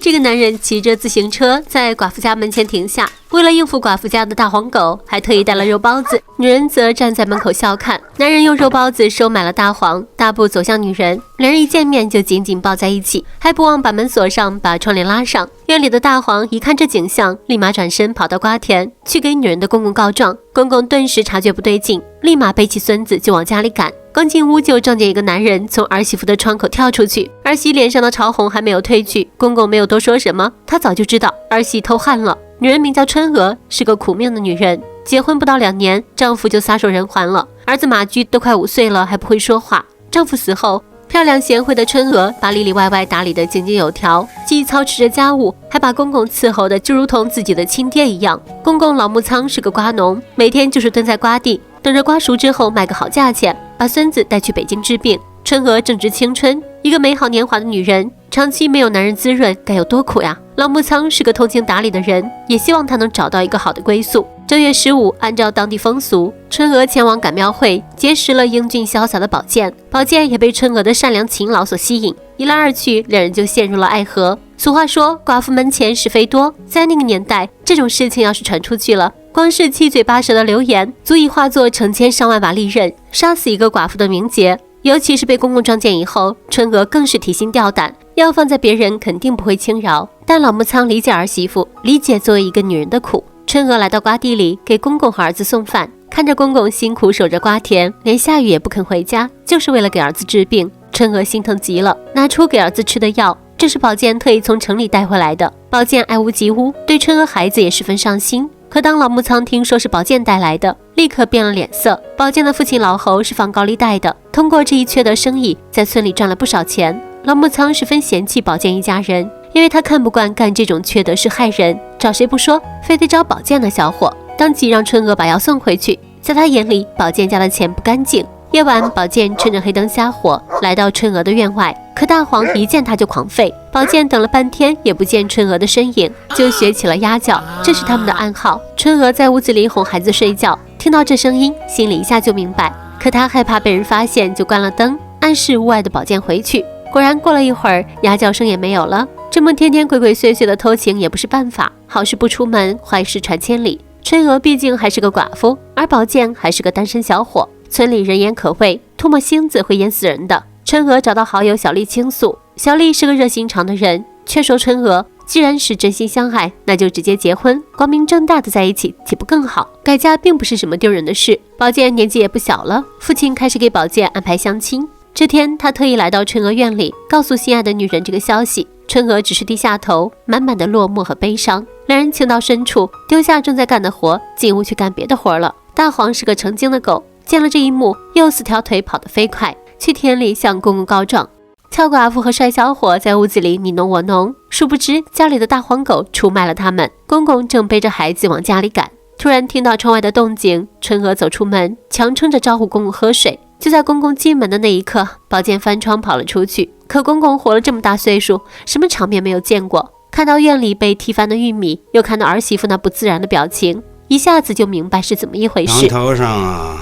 这个男人骑着自行车在寡妇家门前停下，为了应付寡妇家的大黄狗，还特意带了肉包子。女人则站在门口笑看。男人用肉包子收买了大黄，大步走向女人，两人一见面就紧紧抱在一起，还不忘把门锁上，把窗帘拉上。院里的大黄一看这景象，立马转身跑到瓜田去给女人的公公告状。公公顿时察觉不对劲，立马背起孙子就往家里赶。刚进屋就撞见一个男人从儿媳妇的窗口跳出去，儿媳脸上的潮红还没有褪去，公公没有多说什么，他早就知道儿媳偷汉了。女人名叫春娥，是个苦命的女人，结婚不到2年，丈夫就撒手人寰了。儿子马驹都快5岁了，还不会说话。丈夫死后，漂亮贤惠的春娥把里里外外打理得井井有条，既操持着家务，还把公公伺候的就如同自己的亲爹一样。公公老木仓是个瓜农，每天就是蹲在瓜地，等着瓜熟之后卖个好价钱，把孙子带去北京治病。春娥正值青春，一个美好年华的女人，长期没有男人滋润，该有多苦呀！老木仓是个通情达理的人，也希望她能找到一个好的归宿。正月15，按照当地风俗，春娥前往赶庙会，结识了英俊潇洒的宝剑。宝剑也被春娥的善良勤劳所吸引，一来二去，两人就陷入了爱河。俗话说，寡妇门前是非多，在那个年代，这种事情要是传出去了，光是七嘴八舌的流言，足以化作成千上万把利刃，杀死一个寡妇的名节。尤其是被公公撞见以后，春娥更是提心吊胆，要放在别人肯定不会轻饶。但老木仓理解儿媳妇，理解作为一个女人的苦。春娥来到瓜地里给公公和儿子送饭，看着公公辛苦守着瓜田，连下雨也不肯回家，就是为了给儿子治病。春娥心疼极了，拿出给儿子吃的药，这是宝剑特意从城里带回来的。宝剑爱屋及乌，对春娥孩子也十分上心。可当老木仓听说是宝剑带来的，立刻变了脸色。宝剑的父亲老侯是放高利贷的，通过这一缺德生意，在村里赚了不少钱。老木仓十分嫌弃宝剑一家人，因为他看不惯干这种缺德事害人，找谁不说，非得找宝剑的小伙，当即让春娥把药送回去。在他眼里，宝剑家的钱不干净。夜晚，宝剑趁着黑灯瞎火来到春娥的院外，可大黄一见他就狂吠。宝剑等了半天也不见春娥的身影，就学起了鸭叫，这是他们的暗号。春娥在屋子里哄孩子睡觉，听到这声音，心里一下就明白，可他害怕被人发现，就关了灯，暗示屋外的宝剑回去。果然过了一会儿，鸭叫声也没有了。这么天天鬼鬼祟祟的偷情也不是办法，好事不出门，坏事传千里。春娥毕竟还是个寡妇，而宝剑还是个单身小伙，村里人言可畏，唾沫星子会淹死人的。春娥找到好友小丽倾诉，小丽是个热心肠的人，劝说春娥，既然是真心相爱，那就直接结婚，光明正大的在一起，岂不更好？改嫁并不是什么丢人的事。宝剑年纪也不小了，父亲开始给宝剑安排相亲。这天，他特意来到春娥院里，告诉心爱的女人这个消息。春娥只是低下头，满满的落寞和悲伤。两人情到深处，丢下正在干的活，进屋去干别的活了。大黄是个成精的狗，见了这一幕，又4条腿跑得飞快，去田里向公公告状。俏寡妇和帅小伙在屋子里你侬我侬，殊不知家里的大黄狗出卖了他们。公公正背着孩子往家里赶，突然听到窗外的动静，春娥走出门，强撑着招呼公公喝水。就在公公进门的那一刻，宝剑翻窗跑了出去。可公公活了这么大岁数，什么场面没有见过？看到院里被踢翻的玉米，又看到儿媳妇那不自然的表情，一下子就明白是怎么一回事。墙头上啊，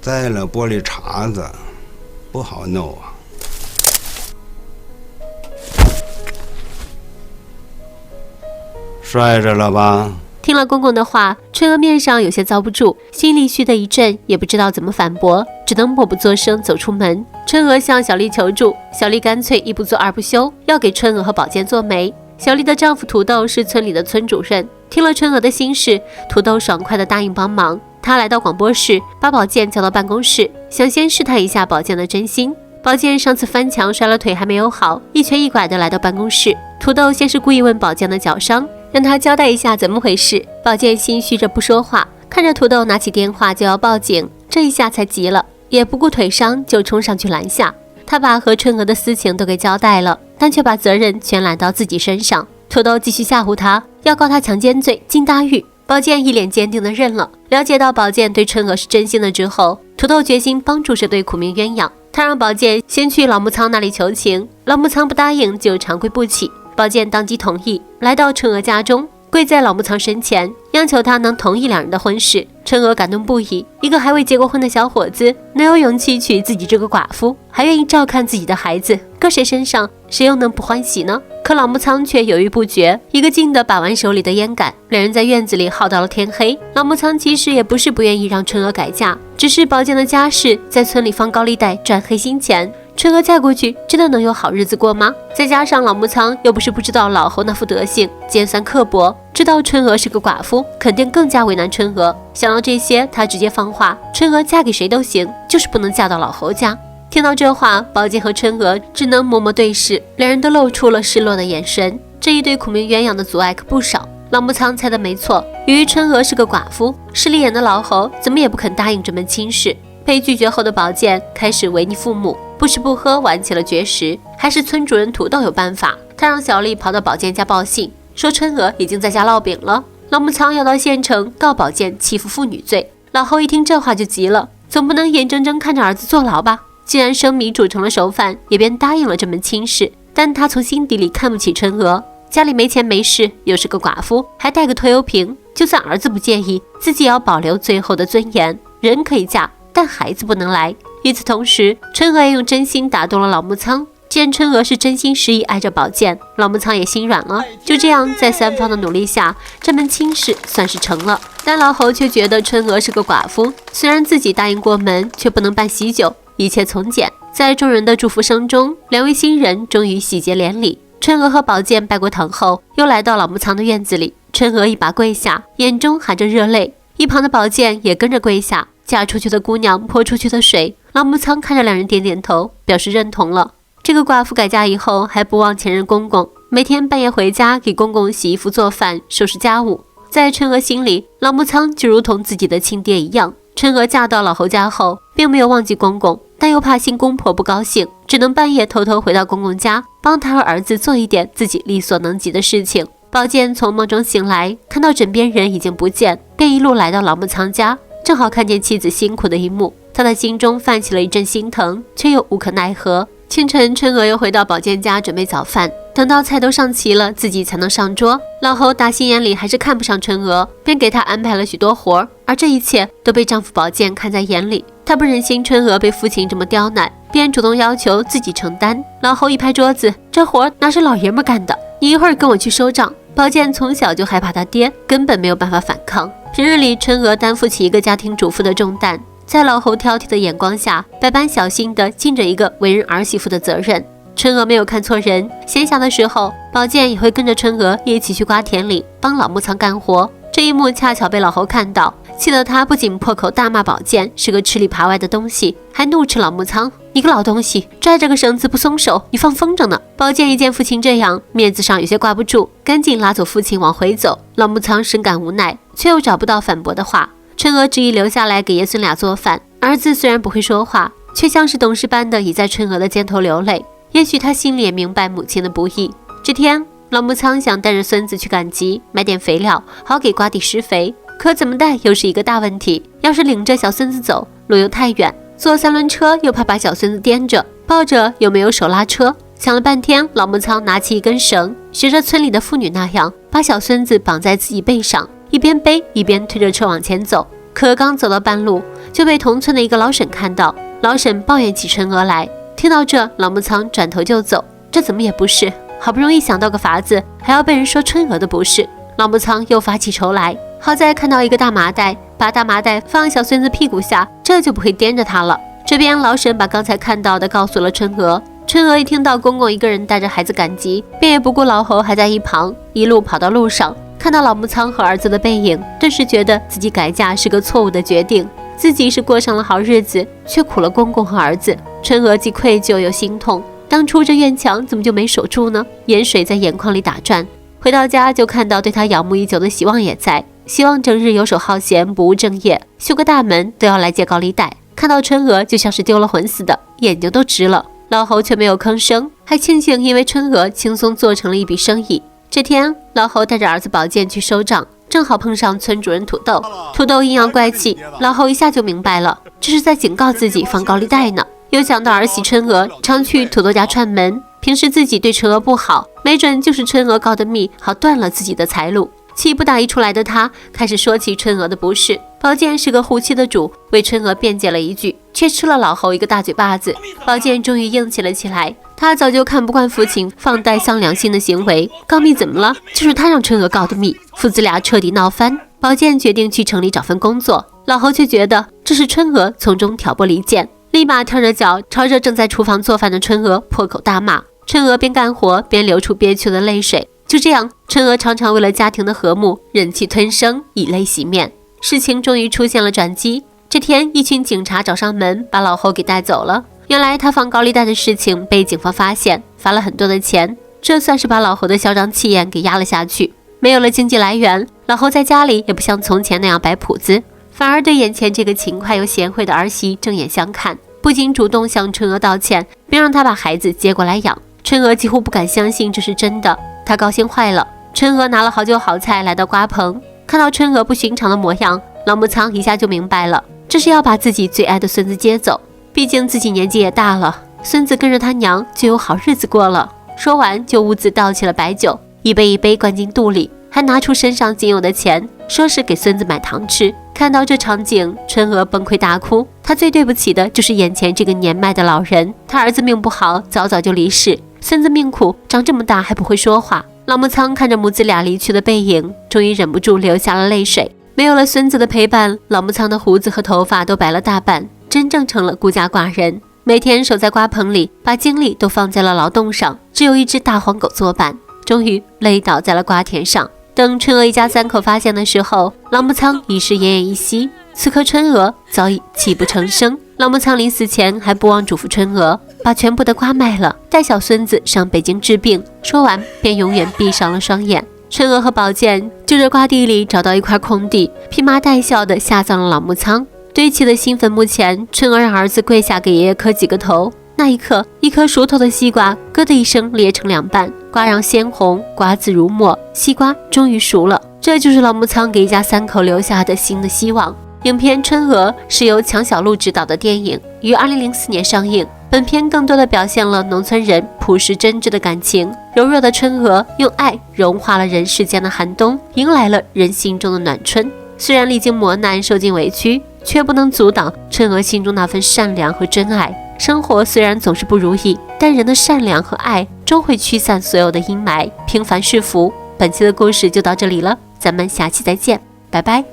栽了玻璃碴子，不好弄啊。摔着了吧？听了公公的话，春娥面上有些遭不住，心里虚的一阵，也不知道怎么反驳，只能默不作声走出门。春娥向小丽求助，小丽干脆一不做二不休，要给春娥和宝剑做媒。小丽的丈夫土豆是村里的村主任，听了春娥的心事，土豆爽快地答应帮忙。他来到广播室，把宝剑叫到办公室，想先试探一下宝剑的真心。宝剑上次翻墙摔了腿还没有好，一瘸一拐地来到办公室。土豆先是故意问宝剑的脚伤，让他交代一下怎么回事。宝剑心虚着不说话，看着土豆拿起电话就要报警，这一下才急了，也不顾腿伤就冲上去拦下。他把和春娥的私情都给交代了，但却把责任全揽到自己身上。土豆继续吓唬他，要告他强奸罪，进大狱。宝剑一脸坚定地认了。了解到宝剑对春娥是真心的之后，土豆决心帮助这对苦命鸳鸯。他让宝剑先去老木仓那里求情，老木仓不答应就长跪不起。宝剑当即同意，来到春娥家中，跪在老木仓身前，央求他能同意两人的婚事。春娥感动不已，一个还未结过婚的小伙子，能有勇气娶自己这个寡妇，还愿意照看自己的孩子，搁谁身上，谁又能不欢喜呢？可老木仓却犹豫不决，一个劲地把玩手里的烟杆，两人在院子里耗到了天黑。老木仓其实也不是不愿意让春娥改嫁，只是宝剑的家世在村里放高利贷赚黑心钱，春娥嫁过去真的能有好日子过吗？再加上老木仓又不是不知道老侯那副德行，尖酸刻薄，知道春娥是个寡妇，肯定更加为难春娥。想到这些，他直接放话，春娥嫁给谁都行，就是不能嫁到老侯家。听到这话，宝剑和春娥只能默默对视，两人都露出了失落的眼神。这一对苦命鸳鸯的阻碍可不少。老木仓猜的没错，由于春娥是个寡妇，势利眼的老侯怎么也不肯答应这门亲事。被拒绝后的宝剑开始违逆父母，不吃不喝玩起了绝食。还是村主任土豆有办法，他让小丽跑到宝剑家报信，说春娥已经在家烙饼了。老木仓要到县城告宝剑欺负妇女罪。老侯一听这话就急了，总不能眼睁睁看着儿子坐牢吧？既然生米煮成了熟饭，也便答应了这门亲事。但他从心底里看不起春娥，家里没钱没势，又是个寡妇，还带个拖油瓶，就算儿子不介意，自己也要保留最后的尊严。人可以嫁，但孩子不能来。与此同时，春娥也用真心打动了老木仓。既然春娥是真心实意爱着宝剑，老木仓也心软了。就这样，在三方的努力下，这门亲事算是成了。但老侯却觉得春娥是个寡妇，虽然自己答应过门，却不能办喜酒，一切从简。在众人的祝福声中，两位新人终于喜结连理。春娥和宝剑拜过堂后，又来到老木仓的院子里。春娥一把跪下，眼中含着热泪，一旁的宝剑也跟着跪下。嫁出去的姑娘泼出去的水，老木仓看着两人点点头，表示认同了。这个寡妇改嫁以后，还不忘前任公公，每天半夜回家给公公洗衣服做饭收拾家务。在春娥心里，老木仓就如同自己的亲爹一样。春娥嫁到老侯家后，并没有忘记公公，但又怕新公婆不高兴，只能半夜偷偷回到公公家，帮他和儿子做一点自己力所能及的事情。宝剑从梦中醒来，看到枕边人已经不见，便一路来到老木仓家，正好看见妻子辛苦的一幕，他的心中泛起了一阵心疼，却又无可奈何。清晨，春娥又回到宝剑家准备早饭，等到菜都上齐了，自己才能上桌。老侯打心眼里还是看不上春娥，便给她安排了许多活，而这一切都被丈夫宝剑看在眼里。他不忍心春娥被父亲这么刁难，便主动要求自己承担。老侯一拍桌子，这活哪是老爷们干的，你一会儿跟我去收账。宝剑从小就害怕他爹，根本没有办法反抗。平日里，春娥担负起一个家庭主妇的重担，在老侯挑剔的眼光下，百般小心地尽着一个为人儿媳妇的责任。春娥没有看错人，闲暇的时候，宝剑也会跟着春娥一起去瓜田里帮老木仓干活。这一幕恰巧被老侯看到，气得他不仅破口大骂宝剑是个吃里扒外的东西，还怒斥老木仓：“你个老东西，拽着个绳子不松手，你放风筝呢！”宝剑一见父亲这样，面子上有些挂不住，赶紧拉走父亲往回走。老木仓深感无奈，却又找不到反驳的话。春娥执意留下来给爷孙俩做饭。儿子虽然不会说话，却像是懂事般的倚在春娥的肩头流泪。也许他心里也明白母亲的不易。这天，老木仓想带着孙子去赶集，买点肥料，好给瓜地施肥。可怎么带又是一个大问题。要是领着小孙子走，路又太远，坐三轮车又怕把小孙子颠着，抱着又没有手拉车。想了半天，老木仓拿起一根绳，学着村里的妇女那样，把小孙子绑在自己背上，一边背一边推着车往前走。可刚走到半路，就被同村的一个老沈看到。老沈抱怨起春娥来。听到这，老木仓转头就走。这怎么也不是，好不容易想到个法子，还要被人说春娥的不是。老木仓又发起愁来。好在看到一个大麻袋，把大麻袋放小孙子屁股下，这就不会颠着他了。这边老沈把刚才看到的告诉了春娥。春娥一听到公公一个人带着孩子赶集，便也不顾老侯还在一旁，一路跑到路上，看到老木仓和儿子的背影，顿时觉得自己改嫁是个错误的决定。自己是过上了好日子，却苦了公公和儿子。春娥既愧疚又心痛，当初这院墙怎么就没守住呢？眼水在眼眶里打转。回到家就看到对他仰慕已久的希望也在。希望整日游手好闲，不务正业，修个大门都要来借高利贷。看到春娥就像是丢了魂似的，眼睛都直了。老侯却没有吭声，还庆幸因为春娥轻松做成了一笔生意。这天，老侯带着儿子宝剑去收账，正好碰上村主任土豆。土豆阴阳怪气，老侯一下就明白了，这是在警告自己放高利贷呢。又想到儿媳春娥常去土豆家串门，平时自己对春娥不好，没准就是春娥告的密，好断了自己的财路。气不打一处来的他开始说起春娥的不是。宝剑是个护妻的主，为春娥辩解了一句，却吃了老侯一个大嘴巴子。宝剑终于硬气了起来，他他早就看不惯父亲放贷丧良心的行为，告密怎么了？就是他让春娥告的密，父子俩彻底闹翻。宝剑决定去城里找份工作，老侯却觉得这是春娥从中挑拨离间，立马跳着脚朝着正在厨房做饭的春娥破口大骂。春娥边干活边流出憋屈的泪水。就这样，春娥常常为了家庭的和睦忍气吞声，以泪洗面。事情终于出现了转机。这天，一群警察找上门，把老侯给带走了。原来他放高利贷的事情被警方发现，罚了很多的钱，这算是把老侯的嚣张气焰给压了下去。没有了经济来源，老侯在家里也不像从前那样摆谱子，反而对眼前这个勤快又贤惠的儿媳正眼相看，不仅主动向春娥道歉，并让她把孩子接过来养。春娥几乎不敢相信这是真的，她高兴坏了。春娥拿了好酒好菜来到瓜棚，看到春娥不寻常的模样，老木仓一下就明白了，这是要把自己最爱的孙子接走，毕竟自己年纪也大了，孙子跟着他娘就有好日子过了。说完就兀自倒起了白酒，一杯一杯灌进肚里，还拿出身上仅有的钱，说是给孙子买糖吃。看到这场景，春娥崩溃大哭。她最对不起的就是眼前这个年迈的老人，他儿子命不好，早早就离世，孙子命苦，长这么大还不会说话。老木仓看着母子俩离去的背影，终于忍不住流下了泪水。没有了孙子的陪伴，老木仓的胡子和头发都白了大半，真正成了孤家寡人。每天守在瓜棚里，把精力都放在了劳动上，只有一只大黄狗作伴，终于累倒在了瓜田上。等春娥一家三口发现的时候，老木仓已是奄奄一息。此刻春娥早已泣不成声。老木仓临死前还不忘嘱咐春娥，把全部的瓜卖了，带小孙子上北京治病。说完便永远闭上了双眼。春娥和宝剑就着瓜地里找到一块空地，披麻戴孝地下葬了老木仓。堆起的新坟墓前，春娥让儿子跪下给爷爷磕几个头。那一刻，一颗熟透的西瓜咯的一声裂成两半，瓜瓤鲜红，瓜子如墨，西瓜终于熟了。这就是老木仓给一家三口留下的新的希望。影片《春娥》是由强小璐执导的电影，于2004年上映。本片更多的表现了农村人朴实真挚的感情。柔弱的春娥用爱融化了人世间的寒冬，迎来了人心中的暖春。虽然历经磨难，受尽委屈，却不能阻挡春娥心中那份善良和真爱。生活虽然总是不如意，但人的善良和爱终会驱散所有的阴霾，平凡是福。本期的故事就到这里了，咱们下期再见，拜拜。